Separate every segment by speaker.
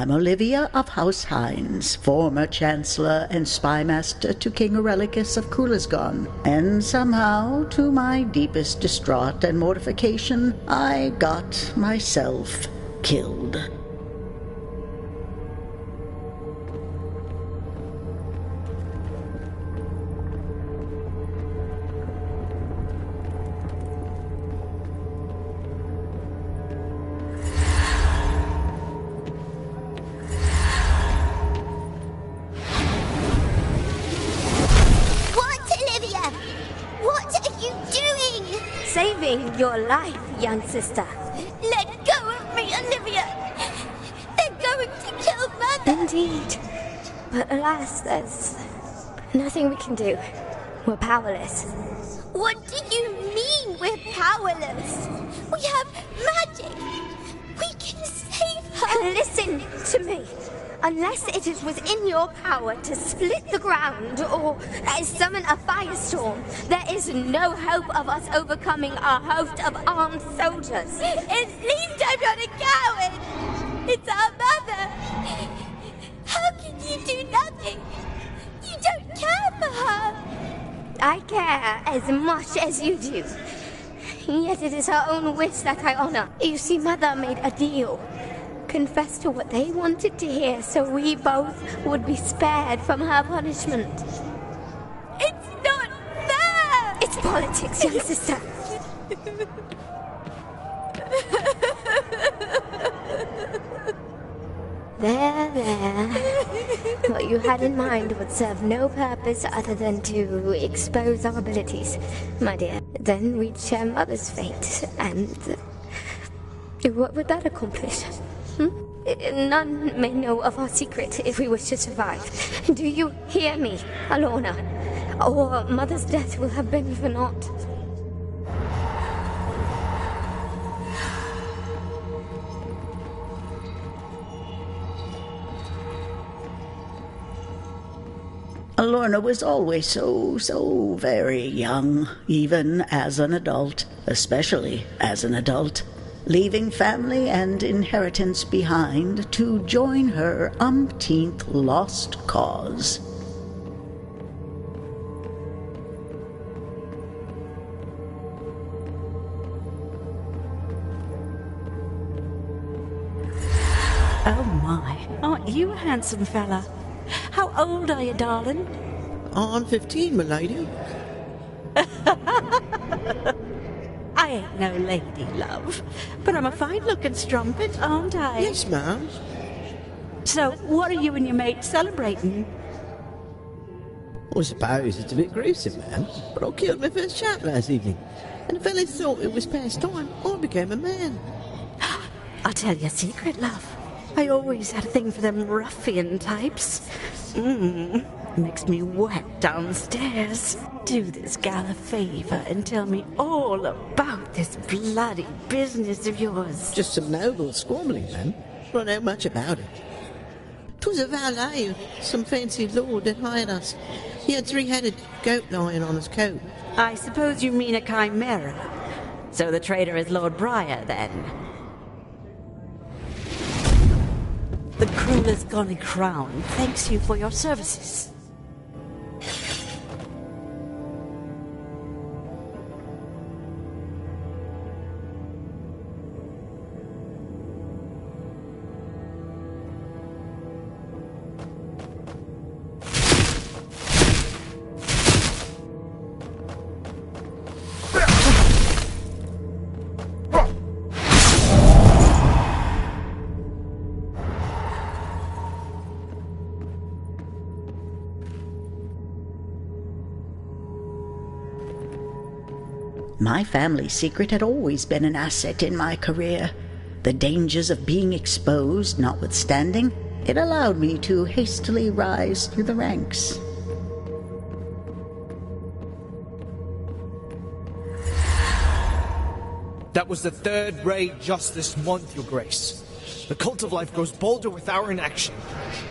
Speaker 1: I'm Olivia of House Hines, former Chancellor and Spymaster to King Aurelicus of Kulasgon, and somehow, to my deepest distraught and mortification, I got myself killed.
Speaker 2: Saving your life, young sister.
Speaker 3: Let go of me, Olivia! They're going to kill Mother!
Speaker 2: Indeed. But alas, there's nothing we can do. We're powerless.
Speaker 3: What do you mean we're powerless? We have magic! We can save her!
Speaker 2: Listen to me. Unless it is within your power to split the ground or summon a firestorm, there is no hope of us overcoming a host of armed soldiers.
Speaker 3: At least I'm not a coward! It's our mother! How can you do nothing? You don't care for her!
Speaker 2: I care as much as you do. Yet it is her own wish that I honor. You see, Mother made a deal. Confessed to what they wanted to hear so we both would be spared from her punishment.
Speaker 3: It's not fair!
Speaker 2: It's politics, young sister. There. What you had in mind would serve no purpose other than to expose our abilities, my dear. Then we'd share Mother's fate, and what would that accomplish? None may know of our secret if we wish to survive. Do you hear me, Alorna? Or Mother's death will have been for naught.
Speaker 1: Alorna was always so very young, even as an adult, especially as an adult, leaving family and inheritance behind to join her umpteenth lost cause.
Speaker 4: Oh my, aren't you a handsome fella? How old are you, darling?
Speaker 5: I'm 15, my lady.
Speaker 4: I ain't no lady, love, but I'm a fine-looking strumpet, aren't I?
Speaker 5: Yes, ma'am.
Speaker 4: So, what are you and your mate celebrating?
Speaker 5: I suppose it's a bit gruesome, ma'am, but I killed my first chap last evening, and the fellas thought it was past time. I became a man.
Speaker 4: I'll tell you a secret, love. I always had a thing for them ruffian types. Makes me wet downstairs. Do this gal a favour and tell me all about this bloody business of yours.
Speaker 5: Just some noble squabbling, ma'am. Don't know much about it. 'Twas a valet, some fancy lord that hired us. He had 3-headed goat lion on his coat.
Speaker 4: I suppose you mean a chimera. So the traitor is Lord Briar, then? The Kulasgon crown thanks you for your services.
Speaker 1: My family secret had always been an asset in my career. The dangers of being exposed notwithstanding, it allowed me to hastily rise through the ranks.
Speaker 6: That was the third raid just this month, Your Grace. The cult of life grows bolder with our inaction.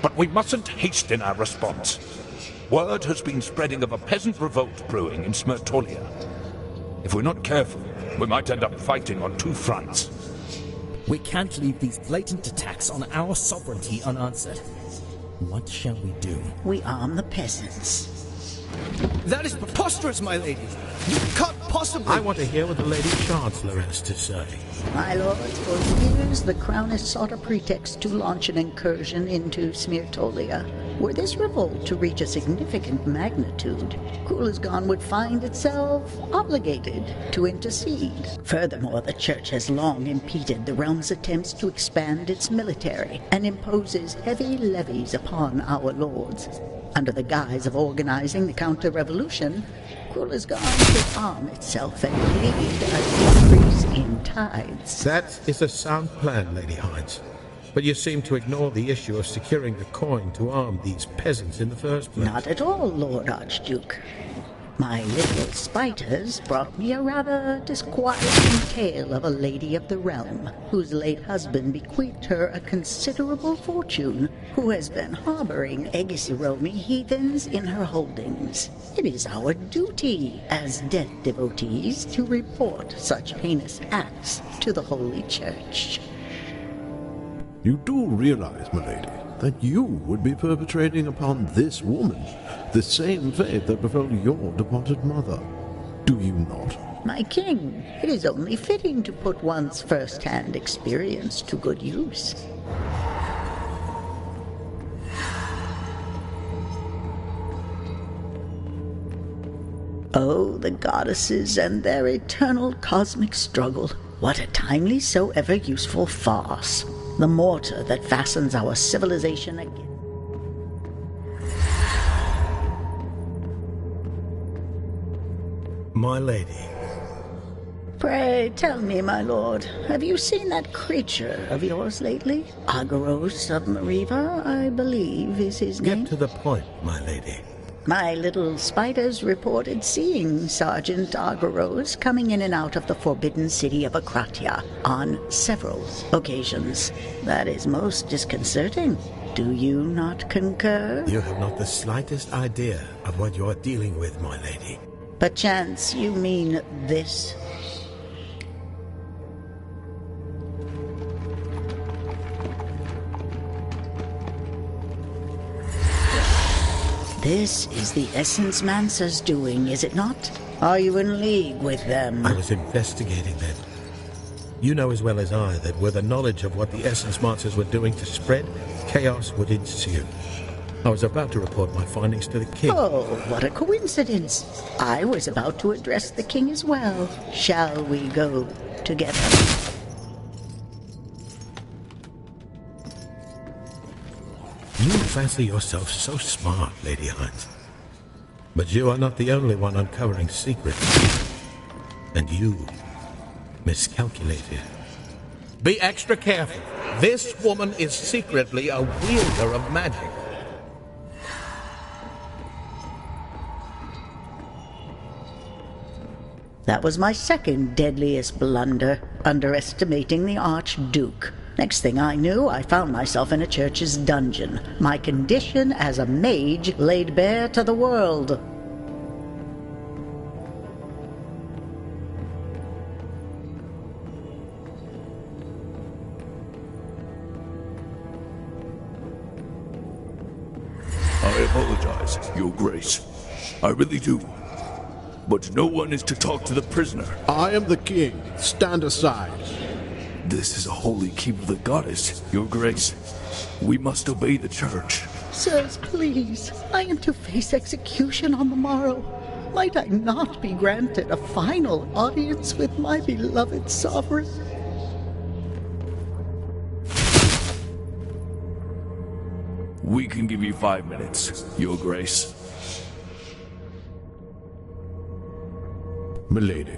Speaker 7: But we mustn't hasten our response. Word has been spreading of a peasant revolt brewing in Smirtolia. If we're not careful, we might end up fighting on two fronts.
Speaker 8: We can't leave these blatant attacks on our sovereignty unanswered. What shall we do?
Speaker 1: We arm the peasants.
Speaker 6: That is preposterous, my lady. You can't possibly...
Speaker 9: I want to hear what the Lady Chancellor has to say.
Speaker 1: My lords, for years the Crown has sought a pretext to launch an incursion into Smirtolia. Were this revolt to reach a significant magnitude, Krulazgan would find itself obligated to intercede. Furthermore, the Church has long impeded the realm's attempts to expand its military and imposes heavy levies upon our lords. Under the guise of organizing the counter-revolution, Krulazgan should arm itself and lead a decrease in tides.
Speaker 9: That is a sound plan, Lady Hines. But you seem to ignore the issue of securing the coin to arm these peasants in the first place.
Speaker 1: Not at all, Lord Archduke. My little spiders brought me a rather disquieting tale of a lady of the realm, whose late husband bequeathed her a considerable fortune, who has been harboring Egisiromi heathens in her holdings. It is our duty, as death devotees, to report such heinous acts to the Holy Church.
Speaker 10: You do realize, my lady, that you would be perpetrating upon this woman the same fate that befell your departed mother. Do you not?
Speaker 1: My king, it is only fitting to put one's first-hand experience to good use. Oh, the goddesses and their eternal cosmic struggle. What a timely so ever useful farce. The mortar that fastens our civilization again.
Speaker 9: My lady.
Speaker 1: Pray tell me, my lord, have you seen that creature of yours lately? Agaros Submariva, I believe, is his name.
Speaker 9: Get to the point, my lady.
Speaker 1: My little spiders reported seeing Sergeant Agaros coming in and out of the forbidden city of Akratia on several occasions. That is most disconcerting. Do you not concur?
Speaker 9: You have not the slightest idea of what you are dealing with, my lady.
Speaker 1: Perchance you mean this? This is the Essence Mancer's doing, is it not? Are you in league with them?
Speaker 9: I was investigating them. You know as well as I that were the knowledge of what the Essence Mancers were doing to spread, chaos would ensue. I was about to report my findings to the king.
Speaker 1: Oh, what a coincidence. I was about to address the king as well. Shall we go together?
Speaker 9: You fancy yourself so smart, Lady Hines. But you are not the only one uncovering secrets. And you miscalculated. Be extra careful. This woman is secretly a wielder of magic.
Speaker 1: That was my second deadliest blunder, underestimating the Archduke. Next thing I knew, I found myself in a church's dungeon, my condition as a mage laid bare to the world.
Speaker 7: I apologize, Your Grace. I really do. But no one is to talk to the prisoner.
Speaker 10: I am the king. Stand aside.
Speaker 7: This is a holy keep of the goddess, Your Grace. We must obey the church.
Speaker 1: Sirs, please, I am to face execution on the morrow. Might I not be granted a final audience with my beloved sovereign?
Speaker 7: We can give you 5 minutes, Your Grace.
Speaker 10: Milady,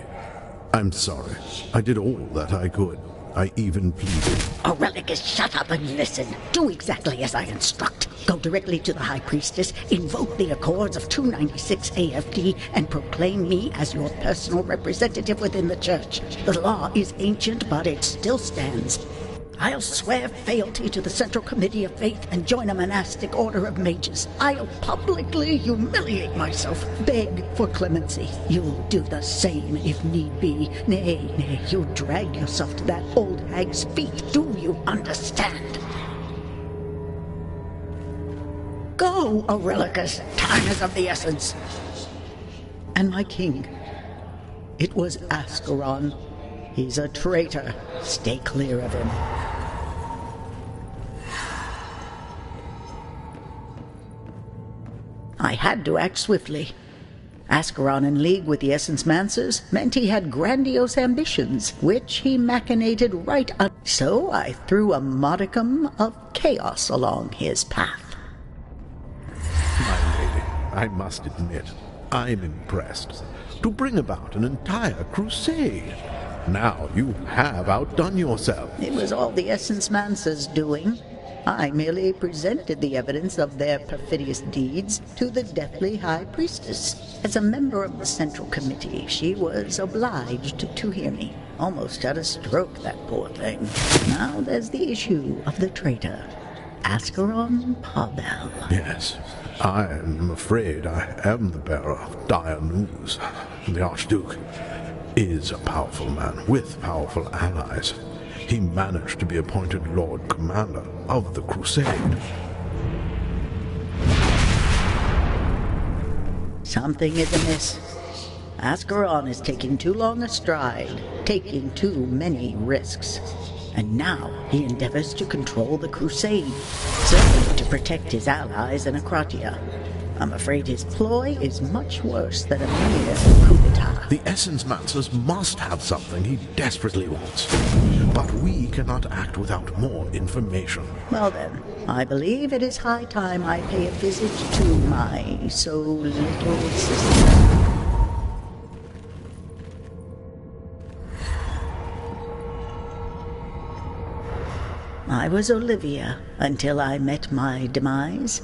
Speaker 10: I'm sorry. I did all that I could. I even pleaded.
Speaker 1: Aurelicus, shut up and listen. Do exactly as I instruct. Go directly to the High Priestess, invoke the Accords of 296 AFD, and proclaim me as your personal representative within the Church. The law is ancient, but it still stands. I'll swear fealty to the Central Committee of Faith and join a monastic order of mages. I'll publicly humiliate myself, beg for clemency. You'll do the same if need be. Nay, you'll drag yourself to that old hag's feet. Do you understand? Go, Aurelius. Time is of the essence. And my king, it was Ascaron. He's a traitor. Stay clear of him. I had to act swiftly. Ascaron in league with the Essence Mancers meant he had grandiose ambitions, which he machinated right up. So I threw a modicum of chaos along his path.
Speaker 10: My lady, I must admit, I'm impressed. To bring about an entire crusade. Now you have outdone yourself.
Speaker 1: It was all the Essence Mancers' doing. I merely presented the evidence of their perfidious deeds to the deathly High Priestess. As a member of the Central Committee, she was obliged to hear me. Almost had a stroke, that poor thing. Now there's the issue of the traitor, Ascaron Pavel.
Speaker 10: Yes, I am afraid I am the bearer of dire news. The Archduke is a powerful man with powerful allies. He managed to be appointed Lord Commander of the Crusade.
Speaker 1: Something is amiss. Ascaron is taking too long a stride, taking too many risks. And now he endeavors to control the Crusade, certainly to protect his allies in Akratia. I'm afraid his ploy is much worse than a mere coup d'etat.
Speaker 10: The Essence Mancers must have something he desperately wants. But we cannot act without more information.
Speaker 1: Well then, I believe it is high time I pay a visit to my so little sister. I was Olivia until I met my demise.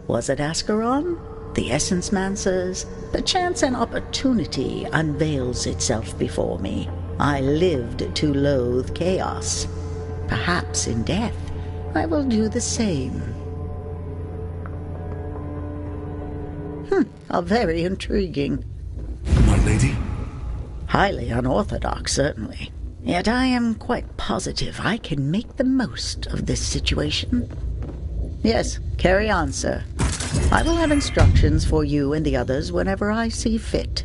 Speaker 1: Was it Ascaron? The Essence Mancers? Perchance an opportunity unveils itself before me. I lived to loathe chaos. Perhaps in death I will do the same. How very intriguing.
Speaker 11: My lady?
Speaker 1: Highly unorthodox, certainly. Yet I am quite positive I can make the most of this situation. Yes, carry on, sir. I will have instructions for you and the others whenever I see fit.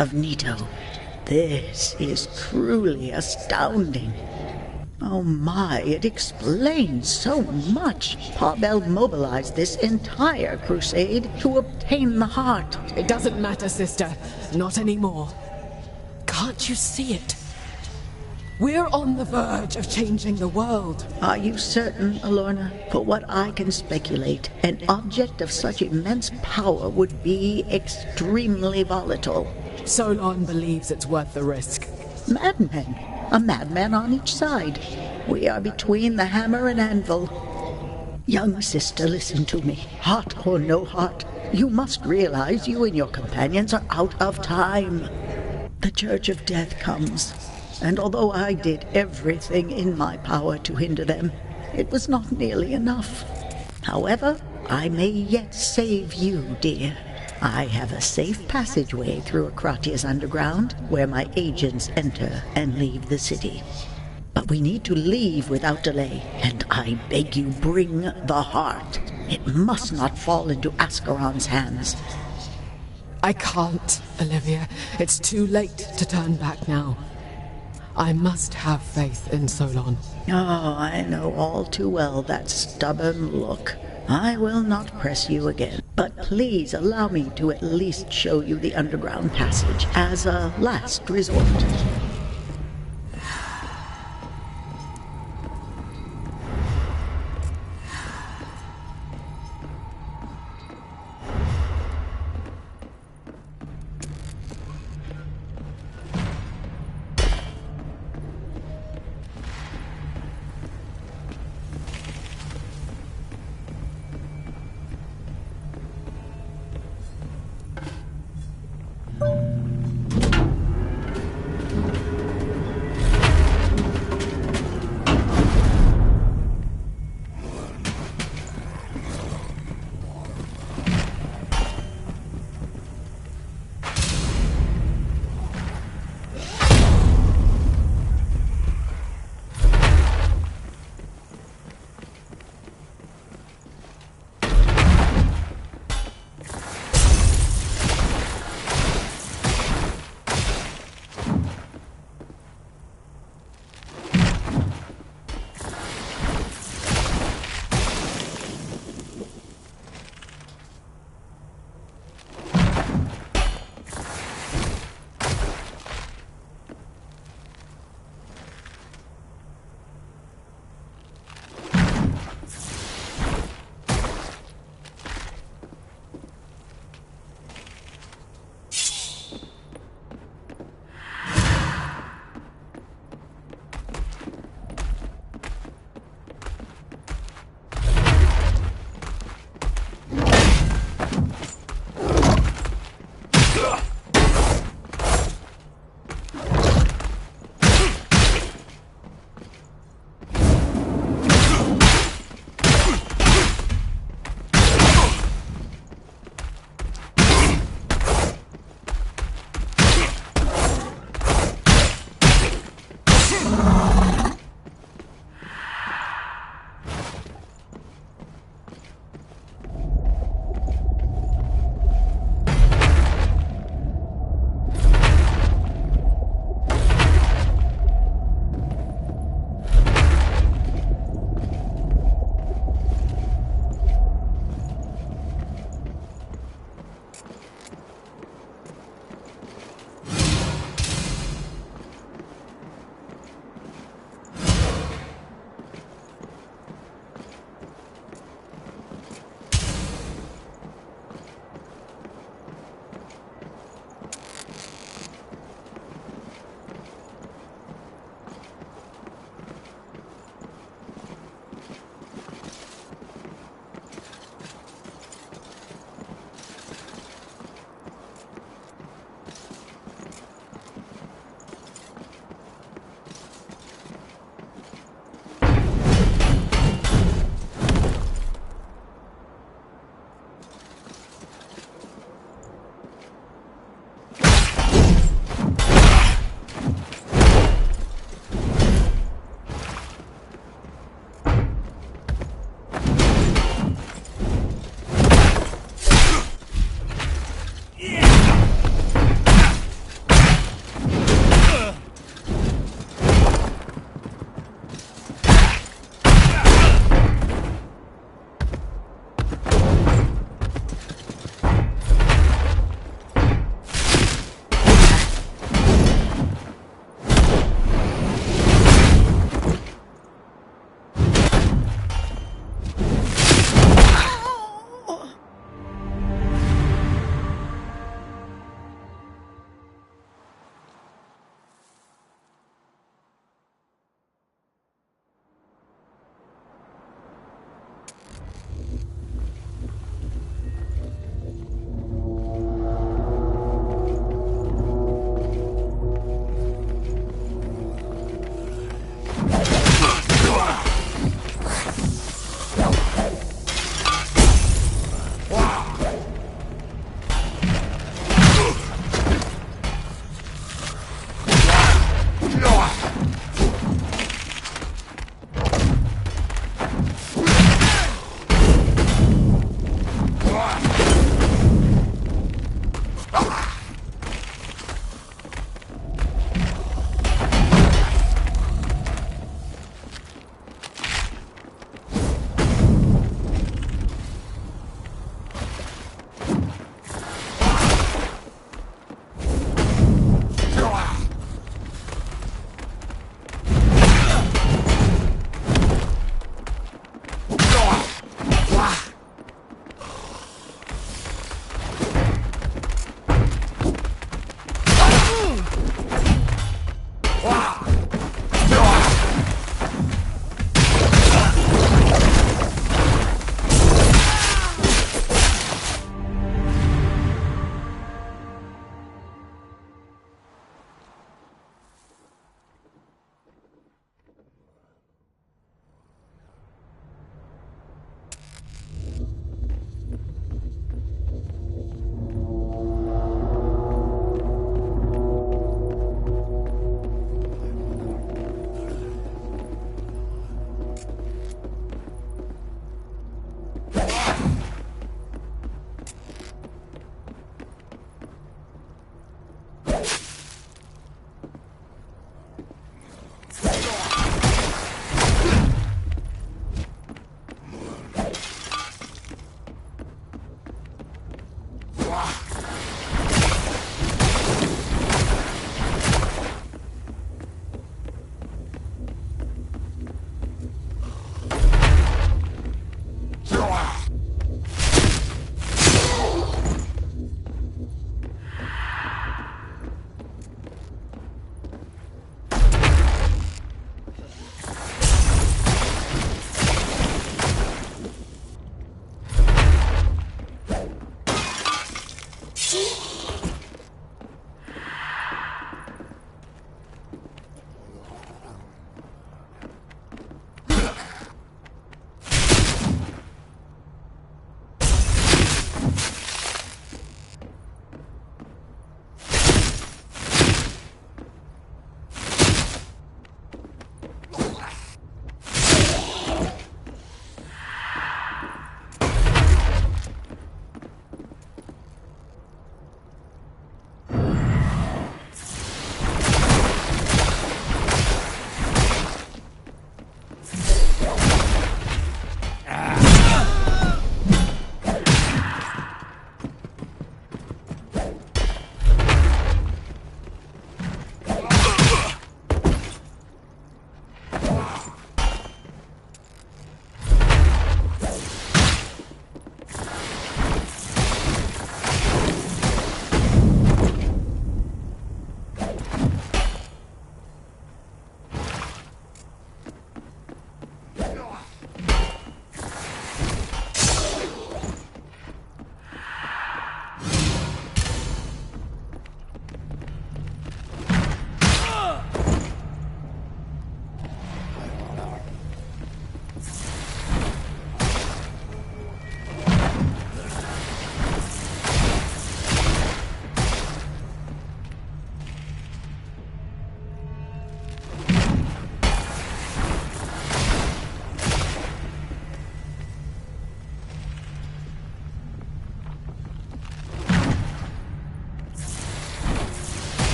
Speaker 1: of Nito. This is truly astounding. Oh my, it explains so much. Pavel mobilized this entire crusade to obtain the heart.
Speaker 11: It doesn't matter, sister. Not anymore. Can't you see it? We're on the verge of changing the world.
Speaker 1: Are you certain, Alorna? For what I can speculate, an object of such immense power would be extremely volatile.
Speaker 11: Solon believes it's worth the risk.
Speaker 1: Madmen. A madman on each side. We are between the hammer and anvil. Young sister, listen to me. Heart or no heart, you must realize you and your companions are out of time. The Church of Death comes, and although I did everything in my power to hinder them, it was not nearly enough. However, I may yet save you, dear. I have a safe passageway through Akratia's underground, where my agents enter and leave the city. But we need to leave without delay, and I beg you bring the heart. It must not fall into Ascaron's hands.
Speaker 11: I can't, Olivia. It's too late to turn back now. I must have faith in Solon.
Speaker 1: Oh, I know all too well that stubborn look. I will not press you again, but please allow me to at least show you the underground passage as a last resort.